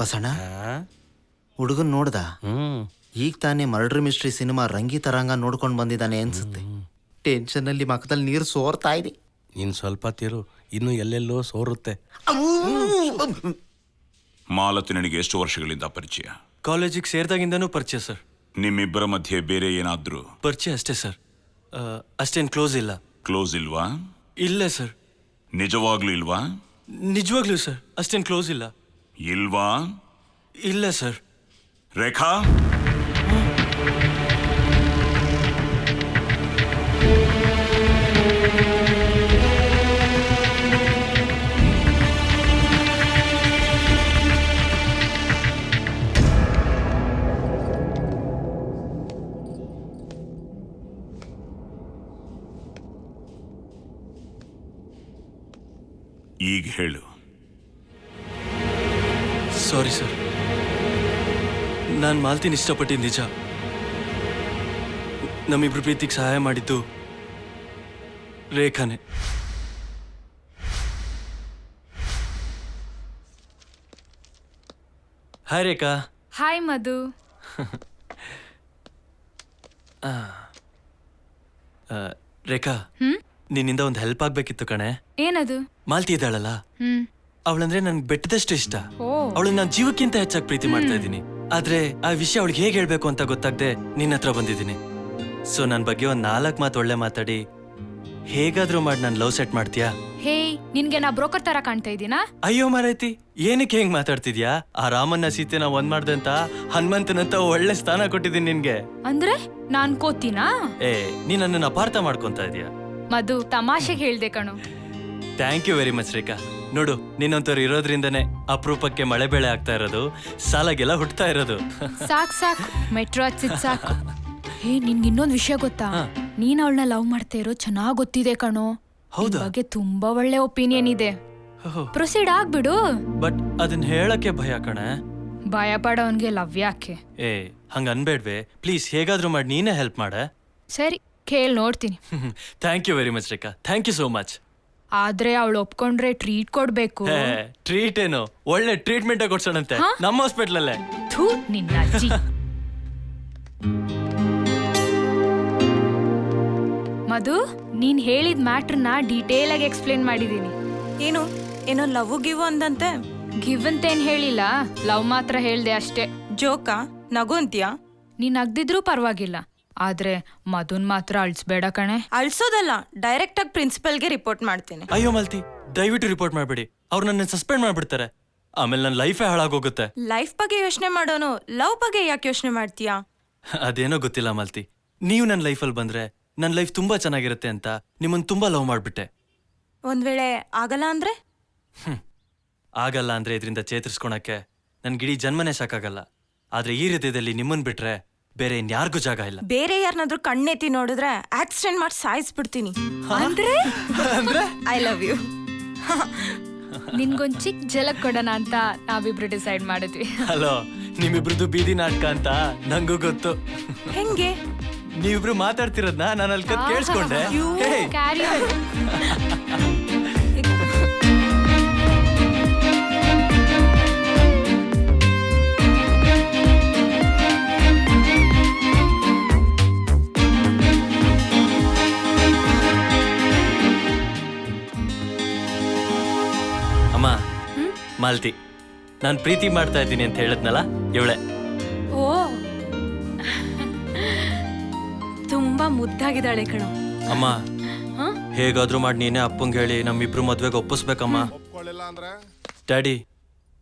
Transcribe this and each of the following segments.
ಬಸಣ್ಣ ಹುಡುಗನ್ ನೋಡ್ದ? ಈಗ ತಾನೇ ಮರ್ಡರ್ ಮಿಸ್ಟ್ರಿ ಸಿನಿಮಾ ರಂಗಿ ತರಂಗ ನೋಡ್ಕೊಂಡು ಬಂದಿದ್ದಾನೆ ಅನ್ಸುತ್ತೆ. ಟೆನ್ಷನ್ ಅಲ್ಲಿ ಮಕ್ಕದಲ್ಲಿ ನೀರು ಸೋರ್ತಾ ಇದೆ. ಇನ್ ಸ್ವಲ್ಪ ತಿರು, ಇನ್ನು ಎಲ್ಲೆಲ್ಲೋ ಸೋರುತ್ತೆ. ಮಾಲತಿ ನನಗೆ ಎಷ್ಟು ವರ್ಷಗಳಿಂದ ಪರಿಚಯ? ಕಾಲೇಜಿಗೆ ಸೇರಿದಾಗಿಂದನೂ ಪರಿಚಯ ಸರ್. ನಿಮ್ಮಿಬ್ಬರ ಮಧ್ಯೆ ಬೇರೆ ಏನಾದ್ರು? ಪರಿಚಯ ಅಷ್ಟೇ ಸರ್, ಅಷ್ಟೇನು ಕ್ಲೋಸ್ ಇಲ್ಲ. ಕ್ಲೋಸ್ ಇಲ್ವಾ? ಇಲ್ಲ ಸರ್. ನಿಜವಾಗ್ಲೂ ಇಲ್ವಾ? ನಿಜವಾಗ್ಲೂ ಸರ್, ಅಷ್ಟೇನು ಕ್ಲೋಸ್ ಇಲ್ಲ. ಇಲ್ವಾ? ಇಲ್ಲ ಸರ್. ರೇಖಾ, ಈಗ ಹೇಳು. ಸಾರಿ ಸರ್, ನಾನು ಮಾಲ್ತಿನ ಇಷ್ಟಪಟ್ಟಿದ್ದು ನಿಜ. ನಮ್ಮಿಬ್ರು ಪ್ರೀತಿಗೆ ಸಹಾಯ ಮಾಡಿದ್ದು ರೇಖಾನೆ. ಹಾಯ್ ರೇಖಾ. ಹಾಯ್ ಮಧು. ರೇಖಾ, ನಿನ್ನಿಂದ ಒಂದು ಹೆಲ್ಪ್ ಆಗ್ಬೇಕಿತ್ತು ಕಣೆ. ಏನದು? ಮಾಲ್ತಿ ಇದ್ದಾಳಲ್ಲ, ಅವಳಂದ್ರೆ ನನ್ಗೆ ಬೆಟ್ಟದಷ್ಟು ಇಷ್ಟ. ಅವಳನ್ನ ನಾನು ಜೀವಕ್ಕಿಂತ ಹೆಚ್ಚಾಗಿ ಪ್ರೀತಿ ಮಾಡ್ತಾ ಇದ್ದೀನಿ. ಆದ್ರೆ ಆ ವಿಷಯ ಅವಳಿಗೆ ಹೇಗೆ ಹೇಳ್ಬೇಕು ಅಂತ ಗೊತ್ತಾಗದೆ ನಿನ್ನ ಹತ್ರ ಬಂದಿದ್ದೀನಿ. ಸೊ ನನ್ನ ಬಗ್ಗೆ ಒಂದ್ 4 ಮಾತು ಒಳ್ಳೆ ಮಾತಾಡಿ ಹೇಗಾದ್ರೂ ಮಾಡಿ ನಾನು ಲವ್ ಸೆಟ್ ಮಾಡ್ತೀಯಾ? ಹೇ, ನಿನ್ಗೆ ನಾ ಬ್ರೋಕರ್ ತರ ಕಾಣ್ತಾ ಇದ್ದೀನಾ? ಅಯ್ಯೋ ಮಾರೈತಿ, ಏನಕ್ಕೆ ಹೆಂಗ್ ಮಾತಾಡ್ತಿದ್ಯಾ? ಆ ರಾಮನ್ನ ಸೀತೆನ ಒಂದ್ ಮಾಡ್ದೆ ಅಂತ ಹನುಮಂತನಂತ ಒಳ್ಳೆ ಸ್ಥಾನ ಕೊಟ್ಟಿದ್ದೀನಿ ನಿನ್ಗೆ. ಅಂದ್ರೆ ನಾನ್ ಕೋತಿನಾ? ನೀನ್ ನನ್ನನ್ನು ಅಪಾರ್ಥ ಮಾಡ್ಕೊಂತ ಇದೀಯ. ಮಧು, ತಮಾಷೆಗೆ ಹೇಳ್ದೆ ಕಣು. ಥ್ಯಾಂಕ್ ಯು ವೆರಿ ಮಚ್ ರೇಖಾ. ನೋಡು, ನಿನ್ನಂತವ್ರು ಇರೋದ್ರಿಂದನೇ ಅಪರೂಪಕ್ಕೆ ಮಳೆ ಬೆಳೆ ಆಗ್ತಾ ಇರೋದು, ಸಾಲಾಗೆಲ್ಲ ಹುಟ್ತಾ ಇರೋದು. ಸಾಕು ಮೆಟ್ರೋ ಹಚ್ಚಿದ್ ಸಾಕು. ಹೇ, ನಿನ್ಗೆ ಇನ್ನೊಂದ್ ವಿಷಯ ಗೊತ್ತಾ? ನೀನ್ ಅವಳನ್ನ ಲವ್ ಮಾಡ್ತಾ ಇರೋ ಚೆನ್ನಾಗ್ ಗೊತ್ತಿದೆ ಕಣೋ. ಹೌದಾ? ಬಗ್ಗೆ ತುಂಬಾ ಒಳ್ಳೆ ಒಪಿನಿಯನ್ ಇದೆ. ಪ್ರೊಸೀಡ್ ಆಗ್ಬಿಡು. ಬಟ್ ಅದನ್ನ ಹೇಳಕ್ಕೆ ಭಯ ಕಣೆ. ಭಯ ಪಡೋನ್ಗೆ ಲವ್ ಯಾಕೆ? ಹಂಗ ಅನ್ಬೇಡ್ವೆ ಪ್ಲೀಸ್. ಹೇಗಾದ್ರೂ ಮಾಡಿ ನೀನೇ ಹೆಲ್ಪ್ ಮಾಡೆ. ಸರಿ, ಕೇಳ್ ನೋಡ್ತೀನಿ. Thank you very much Rekha, thank you so much. ಆದ್ರೆ ಅವಳು ಒಪ್ಕೊಂಡ್ರೆ ಟ್ರೀಟ್ ಕೊಡ್ಬೇಕು. ಟ್ರೀಟ್ ಏನು, ಒಳ್ಳೆ ಟ್ರೀಟ್ಮೆಂಟ್ ಕೊಡ್ಸೋಣಂತೆ ನಮ್ಮ ಹಾಸ್ಪಿಟಲ್ ಅಲ್ಲೇ. ಥೂ, ನಿನ್ನ ಅಜ್ಜಿ. ಮಧು, ನೀನ್ ಹೇಳಿದ ಮ್ಯಾಟ್ರನ್ನ ಡೀಟೇಲ್ ಆಗಿ ಎಕ್ಸ್ಪ್ಲೇನ್ ಮಾಡಿದೀನಿ. ಏನೋ ಲವ್ ಗಿವ್ ಅಂದಂತೆ? ಗಿವ್ ಅಂತೇನ್ ಹೇಳಿಲ್ಲ, ಲವ್ ಮಾತ್ರ ಹೇಳ್ದೆ ಅಷ್ಟೇ. ಜೋಕಾ? ನಗು ಅಂತ್ಯಾ? ನೀನ್ ನಗ್ದಿದ್ರೂ ಪರವಾಗಿಲ್ಲ, ಆದ್ರೆ ಮಧುನ್ ಮಾತ್ರ ಅಳ್ಸ್ಬೇಡ ಕಣೆ. ಅಳ್ಸೋದಲ್ಲ, ಡೈರೆಕ್ಟ್ ಆಗಿ ಪ್ರಿನ್ಸಿಪಲ್ಗೆ ರಿಪೋರ್ಟ್ ಮಾಡ್ತೇನೆ. ಅಯ್ಯೋ ಮಾಲ್ತಿ, ದಯವಿಟ್ಟು ರಿಪೋರ್ಟ್ ಮಾಡ್ಬೇಡಿ. ಅವ್ರು ನನ್ನ ಸಸ್ಪೆಂಡ್ ಮಾಡ್ಬಿಡ್ತಾರೆ. ಆಮೇಲೆ ನನ್ನ ಲೈಫೇ ಹಾಳಾಗೋಗುತ್ತೆ. ಲೈಫ್ ಬಗ್ಗೆ ಯೋಚನೆ ಮಾಡೋನು ಲವ್ ಬಗ್ಗೆ ಯಾಕೆ ಯೋಚನೆ ಮಾಡ್ತೀಯಾ? ಅದೇನೋ ಗೊತ್ತಿಲ್ಲ ಮಾಲ್ತಿ, ನೀವು ನನ್ನ ಲೈಫಲ್ಲಿ ಬಂದ್ರೆ ನನ್ನ ಲೈಫ್ ತುಂಬಾ ಚೆನ್ನಾಗಿರುತ್ತೆ ಅಂತ ನಿಮ್ಮನ್ನ ತುಂಬಾ ಲವ್ ಮಾಡ್ಬಿಟ್ಟೆ. ಒಂದ್ ವೇಳೆ ಆಗಲ್ಲ ಅಂದ್ರೆ? ಆಗಲ್ಲ ಅಂದ್ರೆ ಇದರಿಂದ ಚೇತರಿಸ್ಕೊಳಕ್ಕೆ ನನ್ಗಿಡೀ ಜನ್ಮನೇ ಸಾಕಾಗಲ್ಲ. ಆದ್ರೆ ಈ ಹೃದಯದಲ್ಲಿ ನಿಮ್ಮನ್ ಬಿಟ್ರೆ ಬೇರೆ ಇನ್ಯಾರಿಗೂ ಜಾಗ ಇಲ್ಲ. ಬೇರೆ ಯಾರನ್ನಾದ್ರೂ ಕಣ್ಣೆತ್ತಿ ನೋಡಿದ್ರೆ ಆಕ್ಸಿಡೆಂಟ್ ಮಾಡಿ ಸಾಯಿಸ್ಬಿಡ್ತೀನಿ. ಅಂದ್ರೆ ಐ ಲವ್ ಯು. ನಿನ್ಗೊಂದ್ ಚಿಕ್ಕ ಜಲಕ್ ಕೊಡೋಣ ಅಂತ ನಾವಿಬ್ರು ಡಿಸೈಡ್ ಮಾಡಿದ್ವಿ. ಹಲೋ, ನಿಮ್ಮಿಬ್ರದ್ದು ಬೀದಿ ನಾಟಕ ಅಂತ ನಂಗೂ ಗೊತ್ತು. ಹೆಂಗೆ? ನೀವಿಬ್ರು ಮಾತಾಡ್ತಿರೋದ್ನ ನಾನು ಅಲ್ಲಿ ಕತ್ ಕೇಳಿಸ್ಕೊಂಡೆ. Carry on. ಅಮ್ಮ, ಮಾಲ್ತಿ, ನಾನು ಪ್ರೀತಿ ಮಾಡ್ತಾ ಇದ್ದೀನಿ ಅಂತ ಹೇಳಿದ್ನಲ್ಲ, ಇವಳೆ. ಓ, ತುಂಬಾ ಮುದ್ದಾಗಿದ್ದಾಳೆ ಕಣೋ. ಅಮ್ಮ, ಹೇಗಾದ್ರೂ ಮಾಡಿ ನೀನೇ ಅಪ್ಪಂಗೆ ಹೇಳಿ ನಮ್ಮಿಬ್ರು ಮದ್ವೆಗೆ ಒಪ್ಪಿಸ್ಬೇಕಮ್ಮ. ಡ್ಯಾಡಿ,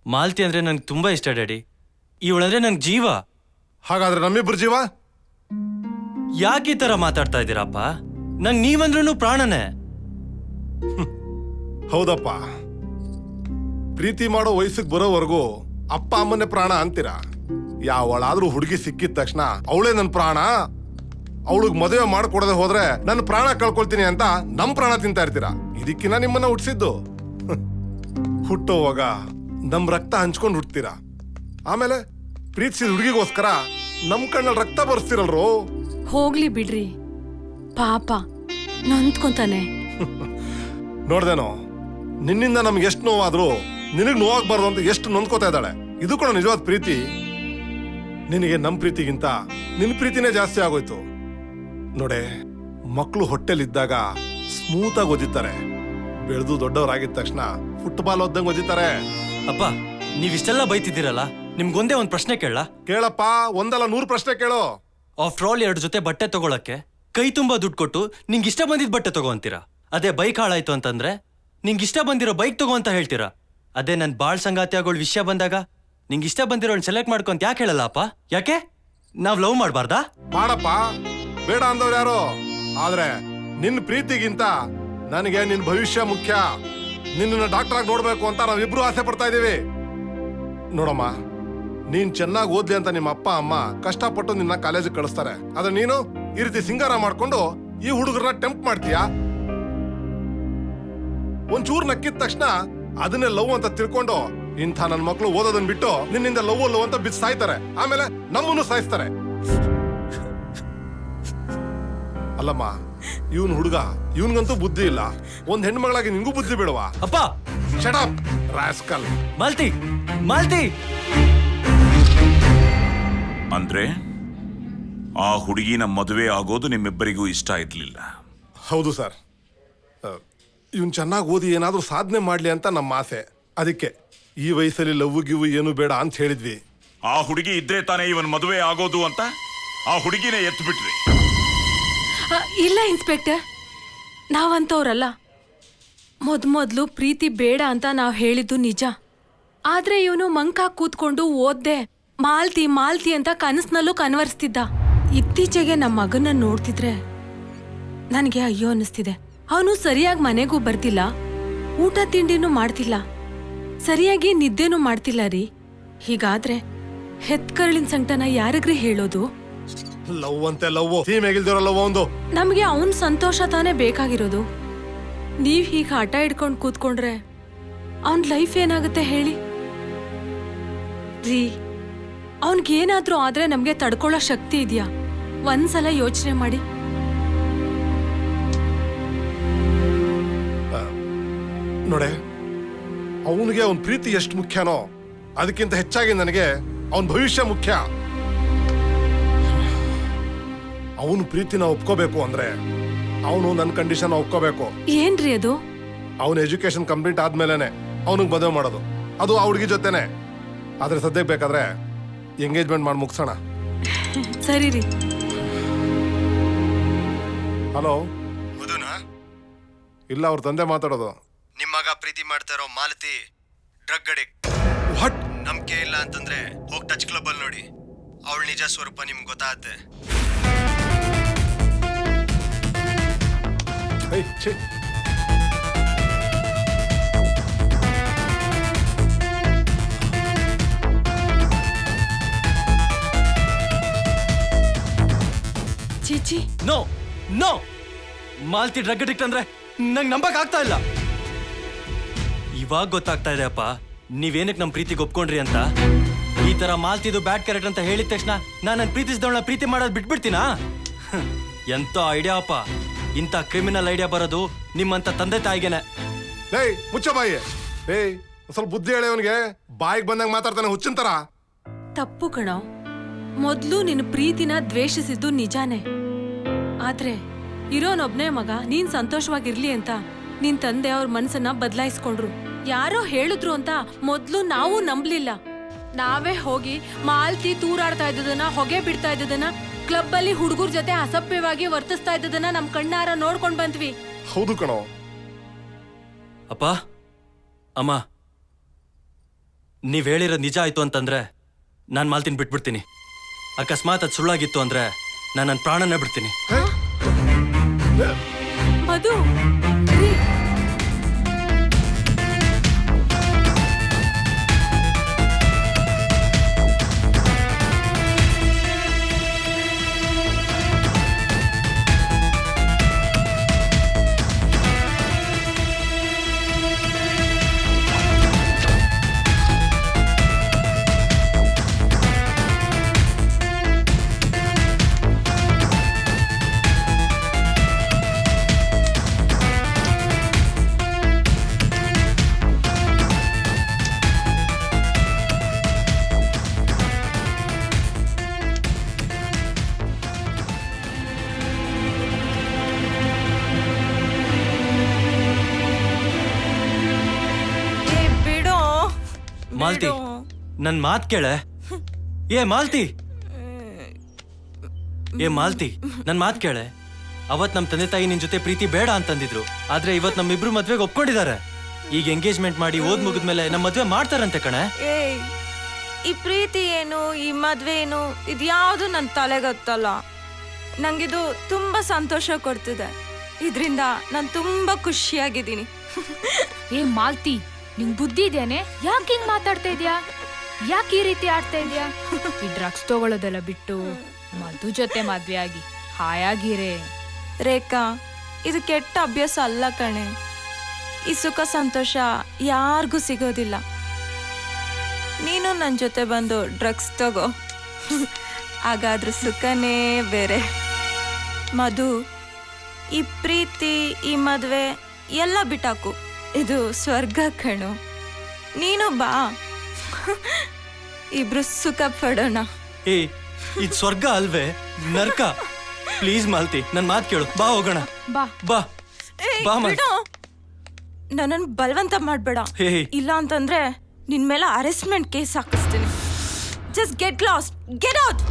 ಮಾಲ್ತಿ ಅಂದ್ರೆ ನಂಗೆ ತುಂಬಾ ಇಷ್ಟ ಡ್ಯಾಡಿ. ಇವಳಂದ್ರೆ ನಂಗೆ ಜೀವ. ಹಾಗಾದ್ರೆ ನಮ್ಮಿಬ್ರು ಜೀವ? ಯಾಕೆ ಈ ತರ ಮಾತಾಡ್ತಾ ಇದ್ದೀರಪ್ಪ? ನಂಗೆ ನೀವಂದ್ರೂ ಪ್ರಾಣನೇ. ಹೌದಪ್ಪ, ಪ್ರೀತಿ ಮಾಡೋ ವಯಸ್ಸಿಗೆ ಬರೋವರೆಗೂ ಅಪ್ಪ ಅಮ್ಮನೇ ಪ್ರಾಣ ಅಂತೀರಾ. ಯಾವಳಾದ್ರೂ ಹುಡುಗಿ ಸಿಕ್ಕಿದ ತಕ್ಷಣ ಅವಳೇ ನನ್ನ ಪ್ರಾಣ, ಅವಳಿಗೆ ಮದುವೆ ಮಾಡ್ಕೊಡದೆ ಹೋದ್ರೆ ನನ್ನ ಪ್ರಾಣ ಕಳ್ಕೊಳ್ತೀನಿ ಅಂತ ನಮ್ ಪ್ರಾಣ ತಿಂತಾ ಇರ್ತೀರಾ. ಇದಕ್ಕಿನ್ನ ನಿಮ್ಮನ್ನ ಹುಟ್ಟಿಸಿದ್ದು. ಹುಟ್ಟೋವಾಗ ನಮ್ ರಕ್ತ ಹಂಚ್ಕೊಂಡು ಹುಟ್ತೀರಾ, ಆಮೇಲೆ ಪ್ರೀತಿಸಿದ ಹುಡುಗಿಗೋಸ್ಕರ ನಮ್ ಕಣ್ಣಲ್ಲಿ ರಕ್ತ ಬರ್ಸ್ತಿರಲ್ರು. ಹೋಗ್ಲಿ ಬಿಡ್ರಿ, ಪಾಪ ನೊಂದ್ಕೊಂತಾನೆ. ನೋಡ್ದೇನೋ, ನಿನ್ನಿಂದ ನಮ್ಗೆ ಎಷ್ಟು ನೋವಾದ್ರೂ ನಿನಗ್ ನೋವಾಗ್ಬಾರ್ದು ಅಂತ ಎಷ್ಟು ನೊಂದ್ಕೋತಾ ಇದ್ದಾಳೆ. ಇದು ಕೂಡ ನಿಜವಾದ ಪ್ರೀತಿ. ನಿನಗೆ ನಮ್ ಪ್ರೀತಿಗಿಂತ ನಿನ್ ಪ್ರೀತಿನೇ ಜಾಸ್ತಿ ಆಗೋಯ್ತು. ನೋಡೆ, ಮಕ್ಕಳು ಹೊಟ್ಟೆಲಿದ್ದಾಗ ಸ್ಮೂತ್ ಆಗಿ ಓದಿತಾರೆ, ಬೆಳೆದು ದೊಡ್ಡವರಾಗಿದ ತಕ್ಷಣ ಫುಟ್ಬಾಲ್ ಓದ್ದಂಗ್ ಓದಿತಾರೆ. ಅಪ್ಪ ನೀವಿಷ್ಟೆಲ್ಲ ಬೈತಿದ್ದೀರಲ್ಲ, ನಿಮ್ಗೊಂದೇ ಒಂದ್ ಪ್ರಶ್ನೆ ಕೇಳ. ಕೇಳಪ್ಪ, ಒಂದಲ್ಲ 100 ಪ್ರಶ್ನೆ ಕೇಳು. ಆಫ್ಟರ್ ಆಲ್ 2 ಜೊತೆ ಬಟ್ಟೆ ತಗೊಳಕ್ಕೆ ಕೈ ತುಂಬಾ ದುಡ್ಡು ಕೊಟ್ಟು ನಿಂಗೆ ಇಷ್ಟ ಬಂದಿದ್ ಬಟ್ಟೆ ತಗೋ ಅಂತೀರಾ. ಅದೇ ಬೈಕ್ ಹಾಳಾಯ್ತು ಅಂತಂದ್ರೆ ನಿಂಗೆ ಇಷ್ಟ ಬಂದಿರೋ ಬೈಕ್ ತಗೋ ಅಂತ ಹೇಳ್ತೀರಾ. ಅದೇ ನನ್ ಬಾಳ್ ಸಂಗಾತಿಯಾಗೋಳ್ ವಿಷಯ ಬಂದಾಗ ನಿಂಗೆ ಇಷ್ಟ ಬಂದಿರೋ ಸೆಲೆಕ್ಟ್ ಮಾಡ್ಕೊಂತ ಯಾಕೆ ಹೇಳಲ್ಲ ಅಪ್ಪ? ಯಾಕೆ ನಾವ್ ಲವ್ ಮಾಡ್ಬಾರ್ದಾ? ಮಾಡಪ್ಪ, ಬೇಡ ಅಂದವ್ರು ಯಾರು? ಆದ್ರೆ ನಿನ್ ಪ್ರೀತಿಗಿಂತ ನನಗೆ ನಿನ್ ಭವಿಷ್ಯ ಮುಖ್ಯ. ನಿನ್ನ ಡಾಕ್ಟರ್ ಆಗಿ ನೋಡ್ಬೇಕು ಅಂತ ನಾವಿಬ್ರು ಆಸೆ ಪಡ್ತಾ ಇದೀವಿ. ನೋಡಮ್ಮ, ನೀನ್ ಚೆನ್ನಾಗಿ ಓದ್ಲಿ ಅಂತ ನಿಮ್ಮ ಅಪ್ಪ ಅಮ್ಮ ಕಷ್ಟಪಟ್ಟು ನಿನ್ನ ಕಾಲೇಜಿಗೆ ಕಳಿಸ್ತಾರೆ. ಆದ್ರೆ ನೀನು ಈ ರೀತಿ ಸಿಂಗಾರ ಮಾಡ್ಕೊಂಡು ಈ ಹುಡುಗರನ್ನ ಟೆಂಪ್ಟ್ ಮಾಡ್ತೀಯಾ? ಒಂಚೂರು ನಕ್ಕಿದ ತಕ್ಷಣ ಅದನ್ನೇ ಲವ್ ಅಂತ ತಿಳ್ಕೊಂಡು ಇಂಥ ನನ್ನ ಮಕ್ಕಳು ಓದೋದನ್ನ ಬಿಟ್ಟು ನಿನ್ನಿಂದ ಲವ್ ಅಂತ ಬಿದ್ದು ಸಾಯ್ತಾರೆ. ಆಮೇಲೆ ನಮ್ಮನ್ನು ಸಾಯಿಸ್ತಾರೆ. ಅಲ್ಲಮ್ಮ, ಇವನ್ ಹುಡುಗ, ಇವನ್ಗಂತೂ ಬುದ್ಧಿ ಇಲ್ಲ. ಒಂದ್ ಹೆಣ್ಮಗಳಾಗಿ ನಿಂಗೂ ಬುದ್ಧಿ ಬೇಡವಾ? ಅಪ್ಪ shut up rascal. Malti, Malti. ಅಂದ್ರೆ ಆ ಹುಡುಗಿನ ಮದುವೆ ಆಗೋದು ನಿಮ್ಮಿಬ್ಬರಿಗೂ ಇಷ್ಟ ಇರ್ಲಿಲ್ಲ? ಹೌದು ಸರ್. ಇವನ್ ಚೆನ್ನಾಗಿ ಓದಿ ಏನಾದ್ರೂ ಸಾಧನೆ ಮಾಡ್ಲಿ ಅಂತ ನಮ್ಮ ಆಸೆ. ಅದಕ್ಕೆ ಈ ವಯಸ್ಸಲ್ಲಿ ಲವ್ ಗಿವ್ ಏನು ಬೇಡ ಅಂತ ಹೇಳಿದ್ವಿ. ಆ ಹುಡುಗಿ ಇದ್ರೆ ತಾನೇ ಇವನ್ ಮದುವೆ ಆಗೋದು ಅಂತ ಆ ಹುಡುಗಿನ ಎತ್ಬಿಟ್ರಿ. ಇಲ್ಲ ಇನ್ಸ್ಪೆಕ್ಟರ್, ನಾವಂತವ್ರಲ್ಲ. ಮೊದ್ಲು ಪ್ರೀತಿ ಬೇಡ ಅಂತ ನಾವ್ ಹೇಳಿದ್ದು ನಿಜ. ಆದ್ರೆ ಇವನು ಮಂಕ ಕೂತ್ಕೊಂಡು ಓದ್ದೆ ಮಾಲ್ತಿ ಮಾಲ್ತಿ ಅಂತ ಕನಸ್ನಲ್ಲೂ ಕನ್ವರ್ಸ್ತಿದ್ದ. ಇತ್ತೀಚೆಗೆ ನಮ್ಮ ಮಗನ ನೋಡ್ತಿದ್ರೆ ನನಗೆ ಅಯ್ಯೋ ಅನ್ನಿಸ್ತಿದೆ. ಅವನು ಸರಿಯಾಗಿ ಮನೆಗೂ ಬರ್ತಿಲ್ಲ, ಊಟ ತಿಂಡಿನೂ ಮಾಡ್ತಿಲ್ಲ, ಸರಿಯಾಗಿ ನಿದ್ದೆನೂ ಮಾಡ್ತಿಲ್ಲ ರೀ. ಹೀಗಾದ್ರೆ ಹೆತ್ಕರಳಿನ ಸಂಕಟನ ಯಾರಿಗ್ರಿ ಹೇಳೋದು? ಲವ್ ಅಂತೆ ಲವ್, ಸೀಮೆಗಿಲ್ದಿರೋ ಲವ್ ಒಂದು. ನಮ್ಗೆ ಅವನ್ ಸಂತೋಷ ತಾನೇ ಬೇಕಾಗಿರೋದು. ನೀವ್ ಹೀಗೆ ಹಠ ಹಿಡ್ಕೊಂಡು ಕೂತ್ಕೊಂಡ್ರೆ ಅವನ್ ಲೈಫ್ ಏನಾಗುತ್ತೆ ಹೇಳಿ ರೀ? ಅವನ್ಗೇನಾದ್ರೂ ಆದ್ರೆ ನಮ್ಗೆ ತಡ್ಕೊಳ್ಳೋ ಶಕ್ತಿ ಇದೆಯಾ? ಒಂದ್ಸಲ ಯೋಚನೆ ಮಾಡಿ. ನೋಡೆ, ಅವನಿಗೆ ಅವನ್ ಪ್ರೀತಿ ಎಷ್ಟು ಮುಖ್ಯನೋ ಅದಕ್ಕಿಂತ ಹೆಚ್ಚಾಗಿ ನನಗೆ ಅವನ್ ಭವಿಷ್ಯ ಮುಖ್ಯ. ಅವನು ಪ್ರೀತಿನ ಒಪ್ಕೋಬೇಕು ಅಂದ್ರೆ ಅವನು ನನ್ನ ಕಂಡೀಷನ್ ಒಪ್ಕೋಬೇಕು. ಏನ್ರಿ ಅದು? ಅವನ ಎಜುಕೇಶನ್ ಕಂಪ್ಲೀಟ್ ಆದ್ಮೇಲೆನೆ ಅವನಿಗೆ ಮದುವೆ ಮಾಡೋದು, ಅದು ಆ ಹುಡುಗಿ ಜೊತೆನೆ. ಆದ್ರೆ ಸದ್ಯಕ್ಕೆ ಬೇಕಾದ್ರೆ ಎಂಗೇಜ್ಮೆಂಟ್ ಮಾಡಿ ಮುಗಿಸೋಣ. ಸರಿ ರೀ. ಹಲೋ, ಇಲ್ಲ, ಅವ್ರ ತಂದೆ ಮಾತಾಡೋದು. ನಿಮ್ಮ ಮಗ ಪ್ರೀತಿ ಮಾಡ್ತಾರೋ ಮಾಲತಿ ಡ್ರಗ್ ಅಡಿಕ್ಟ್. ವಾಟ್? ನಂಬಿಕೆ ಇಲ್ಲ ಅಂತಂದ್ರೆ ಹೋಗಿ ಟಚ್ ಕ್ಲಬ್ ಅಲ್ಲಿ ನೋಡಿ, ಅವಳ ನಿಜ ಸ್ವರೂಪ ನಿಮ್ಗೆ ಗೊತ್ತಾಗತ್ತೆ. ಚೀಚಿ, no no, Malti drug addict ಅಂದ್ರೆ ನಂಗೆ ನಂಬಕ್ ಆಗ್ತಾ ಇಲ್ಲ. ಇವಾಗ ಗೊತ್ತಾಗ್ತಾ ಇದೆ ಅಪ್ಪ, ನೀವೇನಕ್ಕೆ ನಮ್ ಪ್ರೀತಿಗೆ ಒಪ್ಕೊಂಡ್ರಿ ಅಂತ. ಈ ತರ ಮಾಲ್ತಿದು ಬ್ಯಾಡ್ ಕ್ಯಾರೆಕ್ಟರ್ ಅಂತ ಹೇಳಿದ ತಕ್ಷಣ ನಾನು ನನ್ನ ಪ್ರೀತಿಸಿದವಳನ್ನ ಪ್ರೀತಿ ಮಾಡೋದು ಬಿಟ್ಬಿಡ್ತೀನಾ? ಎಂತ ಐಡಿಯಾ ಅಪ್ಪ. ಇಂಥ ಕ್ರಿಮಿನಲ್ ಐಡಿಯಾ ಬರೋದು ನಿಮ್ಮಂತ ತಂದೆ ತಾಯಿಗೆನೆ. ಏಯ್ ಮುಚ್ಚ ಬಾಯಿ. ಏಯ್ ಸ್ವಲ್ಪ ಬುದ್ಧಿ ಹೇಳಿ ಅವನಿಗೆ. ಬಾಯಿಗೆ ಬಂದಂಗ ಮಾತಾಡ್ತಾನೆ ಹುಚ್ಚಿನ ತರ. ತಪ್ಪು ಕಣೋ. ಮೊದ್ಲು ನಿನ್ನ ಪ್ರೀತಿನ ದ್ವೇಷಿಸಿದ್ದು ನಿಜಾನೇ. ಆದ್ರೆ ಇರೋನೊಬ್ನೇ ಮಗ ನೀನ್ ಸಂತೋಷವಾಗಿರ್ಲಿ ಅಂತ ನಿನ್ ತಂದೆ ಅವ್ರ ಮನ್ಸನ್ನ ಬದಲಾಯಿಸ್ಕೊಂಡ್ರು. ಯಾರೋ ಹೇಳಿದ್ರು ಅಂತ ಮೊದ್ಲು ನಾವು ನಂಬ್ಲಿಲ್ಲ. ನಾವೇ ಹೋಗಿ ಮಾಲ್ತಿ ತೂರಾಡ್ತಾ ಇದ್ದದನ್ನ, ಹೊಗೆ ಬಿಡ್ತಾ ಇದ್ದದನ್ನ, ಕ್ಲಬ್ ಅಲ್ಲಿ ಹುಡುಗರ ಜೊತೆ ಅಸಭ್ಯವಾಗಿ ವರ್ತಿಸ್ತಾ ಇದ್ದದನ್ನ ನಮ್ ಕಣ್ಣಾರ ನೋಡ್ಕೊಂಡ್ ಬಂದ್ವಿ. ಹೌದು ಕಣೋ. ಅಪ್ಪ ಅಮ್ಮ, ನೀವ್ ಹೇಳಿರೋದು ನಿಜ ಆಯ್ತು ಅಂತಂದ್ರೆ ನಾನ್ ಮಾಲ್ತಿನ ಬಿಟ್ಬಿಡ್ತೀನಿ. ಅಕಸ್ಮಾತ್ ಅದು ಸುಳ್ಳಾಗಿತ್ತು ಅಂದ್ರೆ ನಾನು ನನ್ನ ಪ್ರಾಣನೇ ಬಿಡ್ತೀನಿ. ಮಧು, ಮಾಲ್ತಿ ನನ್ ಮಾತ್ ಕೇಳೆ. ಏ ಮಾಲ್ತಿ, ಏ ಮಾಲ್ತಿ, ನನ್ ಮಾತ್ ಕೇಳೆ. ಅವತ್ ನಮ್ ತಂದೆ ತಾಯಿ ನಿನ್ ಜೊತೆ ಪ್ರೀತಿ ಬೇಡ ಅಂತಂದಿದ್ರು, ಆದ್ರೆ ಇವತ್ ನಮ್ಮಿಬ್ರು ಮದ್ವೆಗೆ ಒಪ್ಕೊಂಡಿದ್ದಾರೆ. ಈಗ ಎಂಗೇಜ್ಮೆಂಟ್ ಮಾಡಿ ಓದ್ ಮುಗಿದ್ಮೇಲೆ ನಮ್ ಮದ್ವೆ ಮಾಡ್ತಾರಂತೆ ಕಣೆ. ಏಯ್, ಈ ಪ್ರೀತಿ ಏನು, ಈ ಮದ್ವೆ ಏನು, ಇದ್ಯಾವುದು ನನ್ನ ತಲೆಗೊತ್ತಲ್ಲ. ನಂಗಿದು ತುಂಬಾ ಸಂತೋಷ ಕೊಡ್ತಿದೆ. ಇದರಿಂದ ನಾನು ತುಂಬಾ ಖುಷಿಯಾಗಿದ್ದೀನಿ. ಏ ಮಾಲ್ತಿ, ನಿಂಗ್ ಬುದ್ಧಿ ಇದೇನೆ? ಯಾಕೆ ಹಿಂಗ್ ಮಾತಾಡ್ತಾ ಇದ್ಯಾ? ಯಾಕೆ ಈ ರೀತಿ ಆಡ್ತಾ ಇದ್ಯಾ? ಈ ಡ್ರಗ್ಸ್ ತಗೊಳ್ಳೋದೆಲ್ಲ ಬಿಟ್ಟು ಮಧು ಜೊತೆ ಮದ್ವೆ ಆಗಿ ಹಾಯಾಗಿರೇ. ರೇಖಾ, ಇದು ಕೆಟ್ಟ ಅಭ್ಯಾಸ ಅಲ್ಲ ಕಣೆ. ಈ ಸುಖ ಸಂತೋಷ ಯಾರಿಗೂ ಸಿಗೋದಿಲ್ಲ. ನೀನು ನನ್ನ ಜೊತೆ ಬಂದು ಡ್ರಗ್ಸ್ ತಗೋ, ಹಾಗಾದ್ರೂ ಸುಖನೇ ಬೇರೆ. ಮಧು, ಈ ಪ್ರೀತಿ, ಈ ಮದುವೆ ಎಲ್ಲ ಬಿಟ್ಟಾಕು. ಇದು ಸ್ವರ್ಗ ಕಣು. ನೀನು ಬಾ, ಇಬ್ರು ಸುಖ ಪಡೋಣ. ಏ, ಇದ್ ಸ್ವರ್ಗ ಅಲ್ವೇ, ನರ್ಕ. ಪ್ಲೀಸ್ ಮಾಲ್ತಿ, ನನ್ ಮಾತ್ ಕೇಳು, ಬಾ ಹೋಗೋಣ. ಬಾ ಬಾ ಬಾ ಮಾಲ್ತಿ. ನನ್ನನ್ನು ಬಲವಂತ ಮಾಡ್ಬೇಡ. ಹೇ. ಇಲ್ಲ ಅಂತಂದ್ರೆ ನಿನ್ ಮೇಲೆ ಅರೆಸ್ಟ್ಮೆಂಟ್ ಕೇಸ್ ಹಾಕಿಸ್ತೀನಿ. Just get lost, get out.